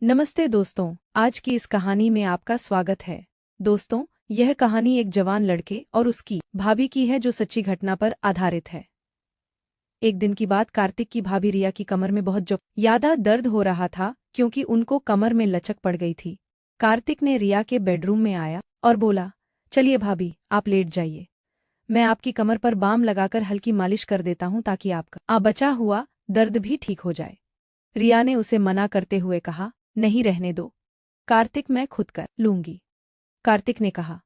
नमस्ते दोस्तों, आज की इस कहानी में आपका स्वागत है। दोस्तों, यह कहानी एक जवान लड़के और उसकी भाभी की है जो सच्ची घटना पर आधारित है। एक दिन की बात, कार्तिक की भाभी रिया की कमर में बहुत ज्यादा दर्द हो रहा था क्योंकि उनको कमर में लचक पड़ गई थी। कार्तिक ने रिया के बेडरूम में आया और बोला, चलिए भाभी, आप लेट जाइए। मैं आपकी कमर पर बाम लगाकर हल्की मालिश कर देता हूँ ताकि आपका बचा हुआ दर्द भी ठीक हो जाए। रिया ने उसे मना करते हुए कहा, नहीं, रहने दो कार्तिक, मैं खुद कर लूंगी। कार्तिक ने कहा,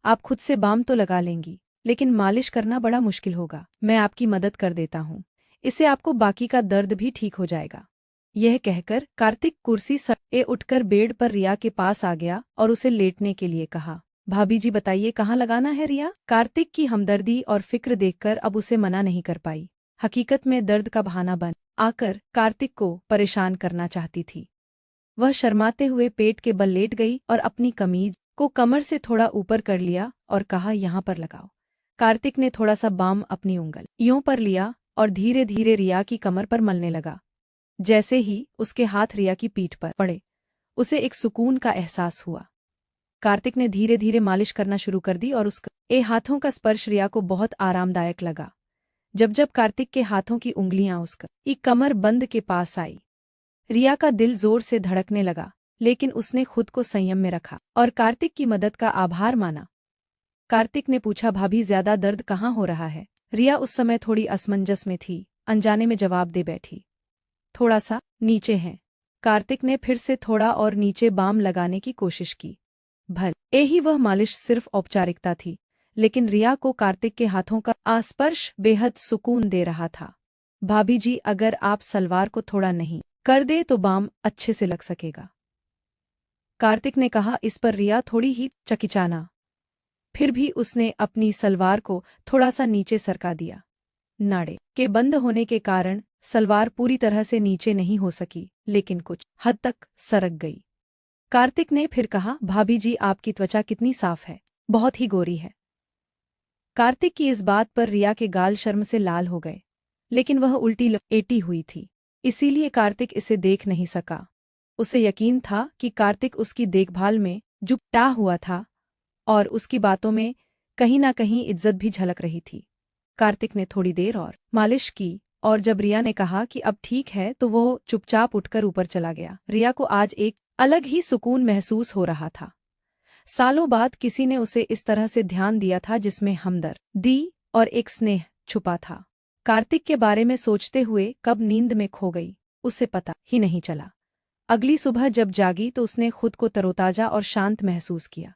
आप खुद से बाम तो लगा लेंगी, लेकिन मालिश करना बड़ा मुश्किल होगा। मैं आपकी मदद कर देता हूँ, इससे आपको बाकी का दर्द भी ठीक हो जाएगा। यह कहकर कार्तिक कुर्सी से उठकर बेड पर रिया के पास आ गया और उसे लेटने के लिए कहा। भाभी जी बताइए, कहाँ लगाना है रिया? कार्तिक की हमदर्दी और फिक्र देखकर अब उसे मना नहीं कर पाई। हकीकत में दर्द का बहाना बन आकर कार्तिक को परेशान करना चाहती थी। वह शर्माते हुए पेट के बल लेट गई और अपनी कमीज को कमर से थोड़ा ऊपर कर लिया और कहा, यहाँ पर लगाओ। कार्तिक ने थोड़ा सा बाम अपनी उंगलियों पर लिया और धीरे धीरे रिया की कमर पर मलने लगा। जैसे ही उसके हाथ रिया की पीठ पर पड़े, उसे एक सुकून का एहसास हुआ। कार्तिक ने धीरे धीरे मालिश करना शुरू कर दी और उसके हाथों का स्पर्श रिया को बहुत आरामदायक लगा। जब जब कार्तिक के हाथों की उंगलियां उसकी कमर बंद के पास आई, रिया का दिल जोर से धड़कने लगा, लेकिन उसने खुद को संयम में रखा और कार्तिक की मदद का आभार माना। कार्तिक ने पूछा, भाभी ज्यादा दर्द कहाँ हो रहा है? रिया उस समय थोड़ी असमंजस में थी, अनजाने में जवाब दे बैठी, थोड़ा सा नीचे है। कार्तिक ने फिर से थोड़ा और नीचे बाम लगाने की कोशिश की। भले ही वह मालिश सिर्फ औपचारिकता थी, लेकिन रिया को कार्तिक के हाथों का आस्पर्श बेहद सुकून दे रहा था। भाभी जी, अगर आप सलवार को थोड़ा नहीं कर दे तो बाम अच्छे से लग सकेगा, कार्तिक ने कहा। इस पर रिया थोड़ी ही चकिचाना, फिर भी उसने अपनी सलवार को थोड़ा सा नीचे सरका दिया। नाड़े के बंद होने के कारण सलवार पूरी तरह से नीचे नहीं हो सकी, लेकिन कुछ हद तक सरक गई। कार्तिक ने फिर कहा, भाभी जी, आपकी त्वचा कितनी साफ है, बहुत ही गोरी है। कार्तिक की इस बात पर रिया के गाल शर्म से लाल हो गए, लेकिन वह उल्टी लपेटी हुई थी, इसीलिए कार्तिक इसे देख नहीं सका। उसे यकीन था कि कार्तिक उसकी देखभाल में जुटा हुआ था और उसकी बातों में कहीं न कहीं इज्जत भी झलक रही थी। कार्तिक ने थोड़ी देर और मालिश की और जब रिया ने कहा कि अब ठीक है तो वो चुपचाप उठकर ऊपर चला गया। रिया को आज एक अलग ही सुकून महसूस हो रहा था। सालों बाद किसी ने उसे इस तरह से ध्यान दिया था जिसमें हमदर्दी और एक स्नेह छुपा था। कार्तिक के बारे में सोचते हुए कब नींद में खो गई, उसे पता ही नहीं चला। अगली सुबह जब जागी तो उसने खुद को तरोताजा और शांत महसूस किया।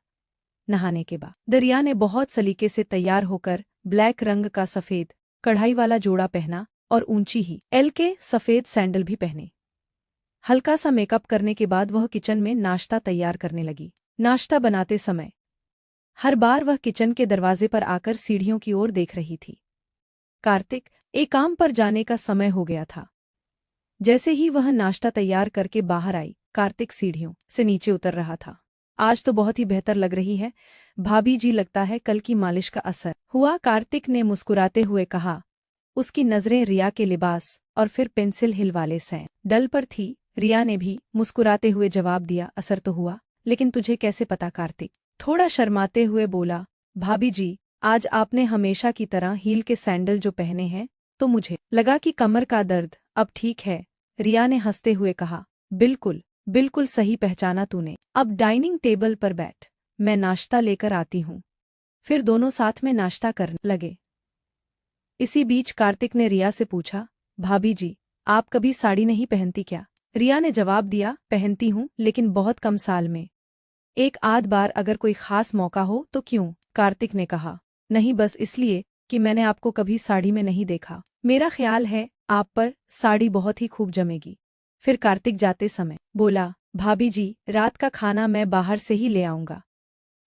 नहाने के बाद रिया ने बहुत सलीके से तैयार होकर ब्लैक रंग का सफेद कढ़ाई वाला जोड़ा पहना और ऊंची ही एल के सफेद सैंडल भी पहने। हल्का सा मेकअप करने के बाद वह किचन में नाश्ता तैयार करने लगी। नाश्ता बनाते समय हर बार वह किचन के दरवाजे पर आकर सीढ़ियों की ओर देख रही थी। कार्तिक एक काम पर जाने का समय हो गया था। जैसे ही वह नाश्ता तैयार करके बाहर आई, कार्तिक सीढ़ियों से नीचे उतर रहा था। आज तो बहुत ही बेहतर लग रही है भाभी जी, लगता है कल की मालिश का असर हुआ, कार्तिक ने मुस्कुराते हुए कहा। उसकी नजरें रिया के लिबास और फिर पेंसिल हिल वाले सैंडल पर थी। रिया ने भी मुस्कुराते हुए जवाब दिया, असर तो हुआ, लेकिन तुझे कैसे पता? कार्तिक थोड़ा शर्माते हुए बोला, भाभी जी, आज आपने हमेशा की तरह हील के सैंडल जो पहने हैं, तो मुझे लगा कि कमर का दर्द अब ठीक है। रिया ने हंसते हुए कहा, बिल्कुल बिल्कुल सही पहचाना तूने। अब डाइनिंग टेबल पर बैठ, मैं नाश्ता लेकर आती हूँ। फिर दोनों साथ में नाश्ता करने लगे। इसी बीच कार्तिक ने रिया से पूछा, भाभी जी, आप कभी साड़ी नहीं पहनती क्या? रिया ने जवाब दिया, पहनती हूँ, लेकिन बहुत कम साल में, एक आध बार, अगर कोई खास मौका हो तो। क्यों? कार्तिक ने कहा, नहीं, बस इसलिए कि मैंने आपको कभी साड़ी में नहीं देखा। मेरा ख्याल है आप पर साड़ी बहुत ही खूब जमेगी। फिर कार्तिक जाते समय बोला, भाभी जी, रात का खाना मैं बाहर से ही ले आऊंगा,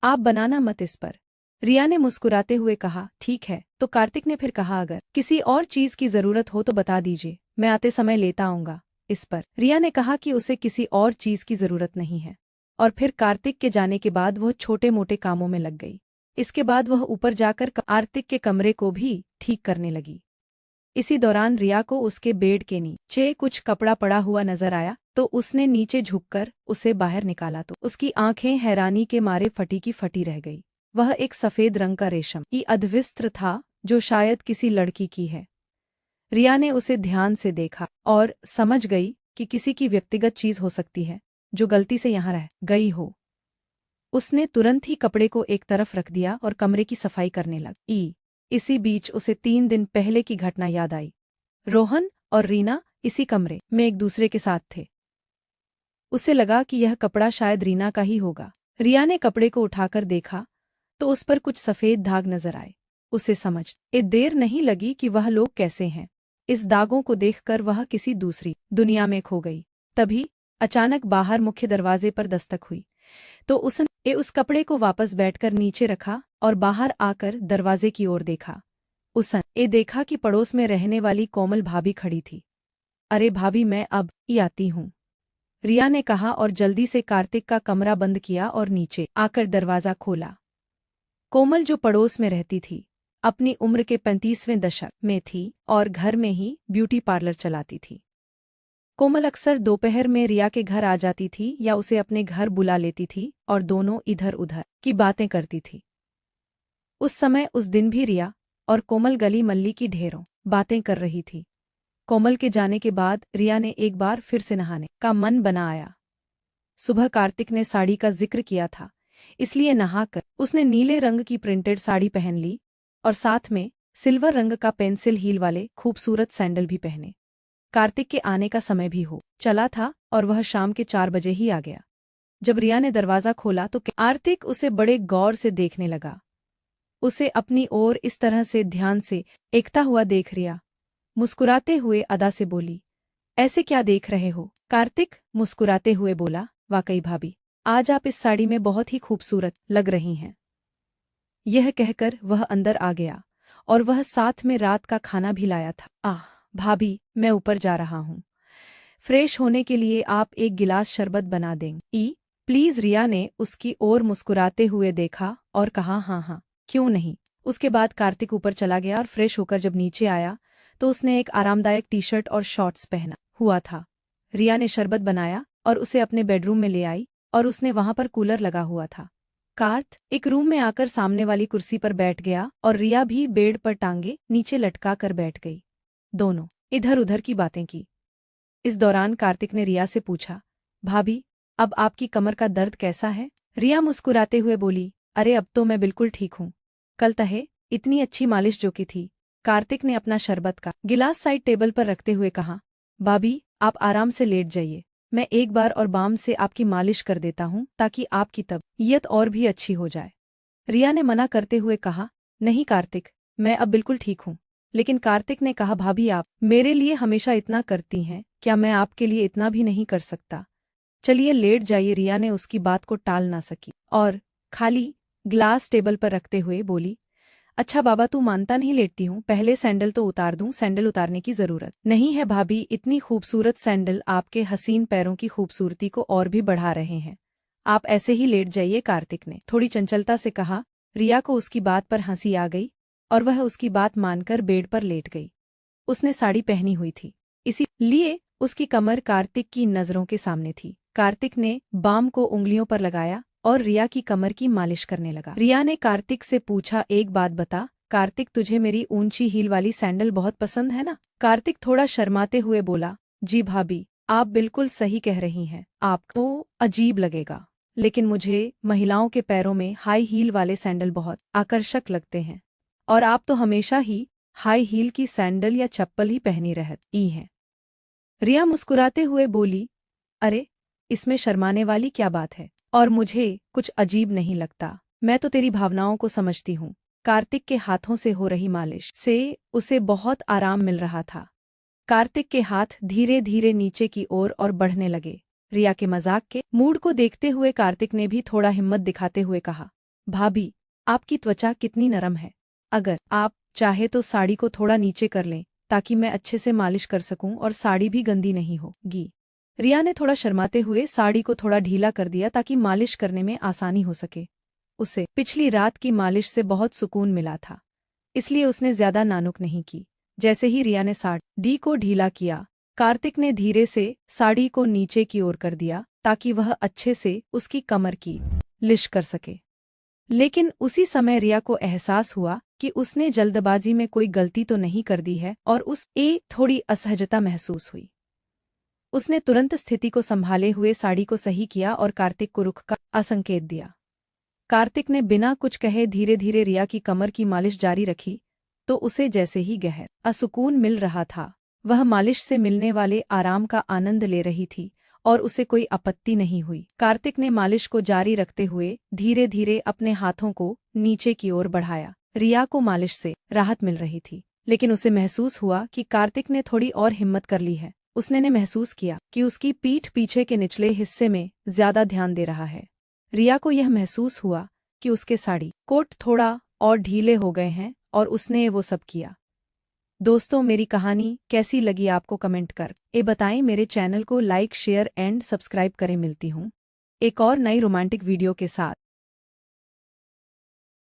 आप बनाना मत इस पर। रिया ने मुस्कुराते हुए कहा, ठीक है। तो कार्तिक ने फिर कहा, अगर किसी और चीज की जरूरत हो तो बता दीजिए, मैं आते समय लेता आऊंगा। इस पर रिया ने कहा कि उसे किसी और चीज की जरूरत नहीं है, और फिर कार्तिक के जाने के बाद वह छोटे मोटे कामों में लग गई। इसके बाद वह ऊपर जाकर कार्तिक के कमरे को भी ठीक करने लगी। इसी दौरान रिया को उसके बेड के नीचे कुछ कपड़ा पड़ा हुआ नजर आया, तो तो उसने नीचे झुककर उसे बाहर निकाला तो उसकी आंखें हैरानी के मारे फटी की फटी रह गई। वह एक सफेद रंग का रेशमी अधवस्त्र था जो शायद किसी लड़की की है। रिया ने उसे ध्यान से देखा और समझ गई कि किसी की व्यक्तिगत चीज हो सकती है जो गलती से यहाँ रह गई हो। उसने तुरंत ही कपड़े को एक तरफ रख दिया और कमरे की सफाई करने लगी। इसी बीच उसे 3 दिन पहले की घटना याद आई। रोहन और रीना इसी कमरे में एक दूसरे के साथ थे। उसे लगा कि यह कपड़ा शायद रीना का ही होगा। रिया ने कपड़े को उठाकर देखा तो उस पर कुछ सफेद दाग नजर आए। उसे समझ देर नहीं लगी कि वह लोग कैसे हैं। इस दागों को देखकर वह किसी दूसरी दुनिया में खो गई। तभी अचानक बाहर मुख्य दरवाजे पर दस्तक हुई तो उसने उस कपड़े को वापस बैठकर नीचे रखा और बाहर आकर दरवाजे की ओर देखा। उसने देखा कि पड़ोस में रहने वाली कोमल भाभी खड़ी थी। अरे भाभी, मैं अब ही आती हूँ, रिया ने कहा और जल्दी से कार्तिक का कमरा बंद किया और नीचे आकर दरवाजा खोला। कोमल, जो पड़ोस में रहती थी, अपनी उम्र के 35वें दशक में थी और घर में ही ब्यूटी पार्लर चलाती थी। कोमल अक्सर दोपहर में रिया के घर आ जाती थी या उसे अपने घर बुला लेती थी और दोनों इधर उधर की बातें करती थी। उस समय उस दिन भी रिया और कोमल गली मल्ली की ढेरों बातें कर रही थी। कोमल के जाने के बाद रिया ने एक बार फिर से नहाने का मन बनाया। सुबह कार्तिक ने साड़ी का जिक्र किया था, इसलिए नहाकर उसने नीले रंग की प्रिंटेड साड़ी पहन ली और साथ में सिल्वर रंग का पेंसिल हील वाले खूबसूरत सैंडल भी पहने। कार्तिक के आने का समय भी हो चला था और वह शाम के 4 बजे ही आ गया। जब रिया ने दरवाजा खोला तो कार्तिक उसे बड़े गौर से देखने लगा। उसे अपनी ओर इस तरह से ध्यान से एकता हुआ देख रिया मुस्कुराते हुए अदा से बोली, ऐसे क्या देख रहे हो? कार्तिक मुस्कुराते हुए बोला, वाकई भाभी, आज आप इस साड़ी में बहुत ही खूबसूरत लग रही हैं। यह कहकर वह अंदर आ गया और वह साथ में रात का खाना भी लाया था। आह भाभी, मैं ऊपर जा रहा हूँ, फ्रेश होने के लिए आप एक गिलास शरबत बना देंगी प्लीज? रिया ने उसकी ओर मुस्कुराते हुए देखा और कहा, हाँ हाँ, क्यों नहीं। उसके बाद कार्तिक ऊपर चला गया और फ्रेश होकर जब नीचे आया तो उसने एक आरामदायक टी शर्ट और शॉर्ट्स पहना हुआ था। रिया ने शरबत बनाया और उसे अपने बेडरूम में ले आई और उसने वहां पर कूलर लगा हुआ था। कार्त एक रूम में आकर सामने वाली कुर्सी पर बैठ गया और रिया भी बेड पर टांगे नीचे लटका कर बैठ गई। दोनों इधर उधर की बातें की। इस दौरान कार्तिक ने रिया से पूछा, भाभी, अब आपकी कमर का दर्द कैसा है? रिया मुस्कुराते हुए बोली, अरे अब तो मैं बिल्कुल ठीक हूँ, कल तहे इतनी अच्छी मालिश जो की थी। कार्तिक ने अपना शरबत का गिलास साइड टेबल पर रखते हुए कहा, भाभी आप आराम से लेट जाइए, मैं एक बार और बाम से आपकी मालिश कर देता हूँ ताकि आपकी तबीयत और भी अच्छी हो जाए। रिया ने मना करते हुए कहा, नहीं कार्तिक, मैं अब बिल्कुल ठीक हूँ। लेकिन कार्तिक ने कहा, भाभी आप मेरे लिए हमेशा इतना करती हैं, क्या मैं आपके लिए इतना भी नहीं कर सकता? चलिए लेट जाइए। रिया ने उसकी बात को टाल ना सकी और खाली ग्लास टेबल पर रखते हुए बोली, अच्छा बाबा तू मानता नहीं, लेटती हूँ, पहले सैंडल तो उतार दूं? सैंडल उतारने की जरूरत नहीं है भाभी, इतनी खूबसूरत सैंडल आपके हसीन पैरों की खूबसूरती को और भी बढ़ा रहे हैं, आप ऐसे ही लेट जाइए। कार्तिक ने थोड़ी चंचलता से कहा। रिया को उसकी बात पर हंसी आ गई और वह उसकी बात मानकर बेड पर लेट गई। उसने साड़ी पहनी हुई थी, इसीलिए उसकी कमर कार्तिक की नजरों के सामने थी। कार्तिक ने बाम को उंगलियों पर लगाया और रिया की कमर की मालिश करने लगा। रिया ने कार्तिक से पूछा, एक बात बता कार्तिक, तुझे मेरी ऊंची हील वाली सैंडल बहुत पसंद है ना? कार्तिक थोड़ा शर्माते हुए बोला, जी भाभी, आप बिल्कुल सही कह रही हैं, आपको अजीब लगेगा, लेकिन मुझे महिलाओं के पैरों में हाई हील वाले सैंडल बहुत आकर्षक लगते हैं और आप तो हमेशा ही हाई हील की सैंडल या चप्पल ही पहनी रहती हैं। रिया मुस्कुराते हुए बोली, अरे इसमें शर्माने वाली क्या बात है, और मुझे कुछ अजीब नहीं लगता, मैं तो तेरी भावनाओं को समझती हूँ। कार्तिक के हाथों से हो रही मालिश से उसे बहुत आराम मिल रहा था। कार्तिक के हाथ धीरे धीरे नीचे की ओर और बढ़ने लगे। रिया के मजाक के मूड को देखते हुए कार्तिक ने भी थोड़ा हिम्मत दिखाते हुए कहा, भाभी आपकी त्वचा कितनी नरम है, अगर आप चाहे तो साड़ी को थोड़ा नीचे कर लें ताकि मैं अच्छे से मालिश कर सकूं और साड़ी भी गंदी नहीं होगी। रिया ने थोड़ा शर्माते हुए साड़ी को थोड़ा ढीला कर दिया ताकि मालिश करने में आसानी हो सके। उसे पिछली रात की मालिश से बहुत सुकून मिला था, इसलिए उसने ज्यादा नानुक नहीं की। जैसे ही रिया ने साड़ी को ढीला किया, कार्तिक ने धीरे से साड़ी को नीचे की ओर कर दिया ताकि वह अच्छे से उसकी कमर की लिश कर सके। लेकिन उसी समय रिया को एहसास हुआ कि उसने जल्दबाजी में कोई गलती तो नहीं कर दी है और थोड़ी असहजता महसूस हुई। उसने तुरंत स्थिति को संभाले हुए साड़ी को सही किया और कार्तिक को रुख का संकेत दिया। कार्तिक ने बिना कुछ कहे धीरे धीरे रिया की कमर की मालिश जारी रखी तो उसे जैसे ही गहरा सुकून मिल रहा था, वह मालिश से मिलने वाले आराम का आनंद ले रही थी और उसे कोई आपत्ति नहीं हुई। कार्तिक ने मालिश को जारी रखते हुए धीरे धीरे अपने हाथों को नीचे की ओर बढ़ाया। रिया को मालिश से राहत मिल रही थी, लेकिन उसे महसूस हुआ कि कार्तिक ने थोड़ी और हिम्मत कर ली है। उसने महसूस किया कि उसकी पीठ पीछे के निचले हिस्से में ज्यादा ध्यान दे रहा है। रिया को यह महसूस हुआ कि उसके साड़ी कोट थोड़ा और ढीले हो गए हैं और उसने वो सब किया। दोस्तों, मेरी कहानी कैसी लगी आपको कमेंट कर बताएं। मेरे चैनल को लाइक शेयर एंड सब्सक्राइब करें। मिलती हूँ एक और नई रोमांटिक वीडियो के साथ।